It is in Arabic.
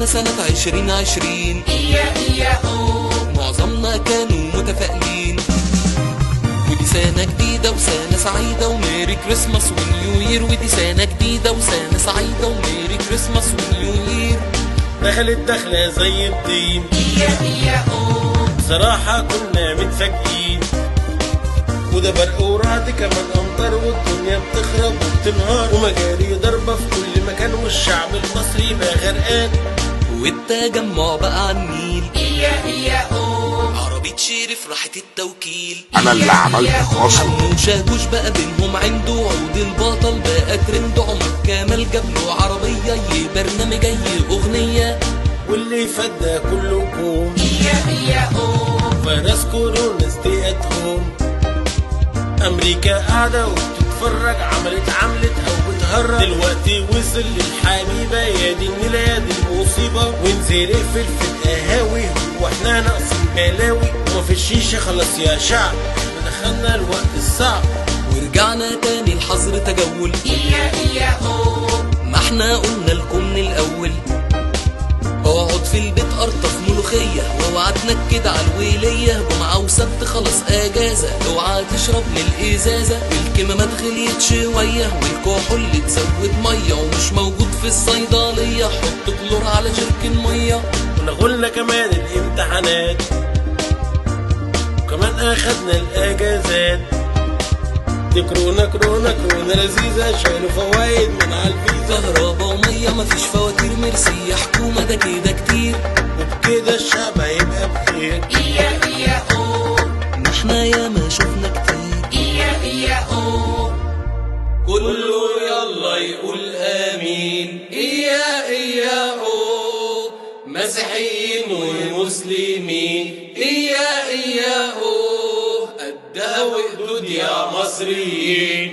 دخلنا سنة 2020 معظمنا كانوا متفائلين، ودي سنة جديدة وسنة سعيدة وميري كريسماس ونيو يير. ودي سنة جديدة وسنة سعيدة وميري كريسماس ونيو يير. دخلت دخلة زي الطين بصراحة كنا متفاجئين، وده برق ورعد كمان أمطار والدنيا بتخرب وبتنهار ومجاري ضربة في كل مكان والشعب المصري بقى غرقان والتجمع بقى على النيل. عربية شريف راحت التوكيل، انا اللي عملت خصم. حمو شاكوش بقى بينهم عنده عود البطل بقى ترند. عمر كمال جاب له عربية برنامج اي اغنية، واللي فات ده كله كوم فيروس كورونا ستي ات هوم. امريكا قاعدة وبتتفرج عملت او بتهرج، دلوقتي وصل للحبيبة يا دي النيلة يا دي المصيبة. ونزرق في القهاوي واحنا ناقصين بلاوي، ومفيش شيشة خلاص يا شعب احنا دخلنا الوقت الصعب. ورجعنا تاني الحظر تجول. ما احنا قلنا لكم من الاول اقعد في البيت قرطف ملوخية واوعى تنكد على الويلية. جمعة وسبت خلاص اجازة، اوعى تشرب من الازازة. الكمامات غليت شوية والكحول تزود مية، ومش موجود في الصيدلية حط كلور على جركن مية. ونغلنا كمان الامتحانات وكمان اخدنا الاجازات. دي كورونا لذيذة شالوا فوايد من على الفيزا. كهربا ومية مفيش فواتير، ميرسي يا حكومة ده كده كتير، وبكده الشعب هيبقى بخير. ما احنا ياما شفنا كتير. كله يلا يقول امين. إيا أو مسيحيين ومسلمين. إيا أو قدها وقدود يا مصريين.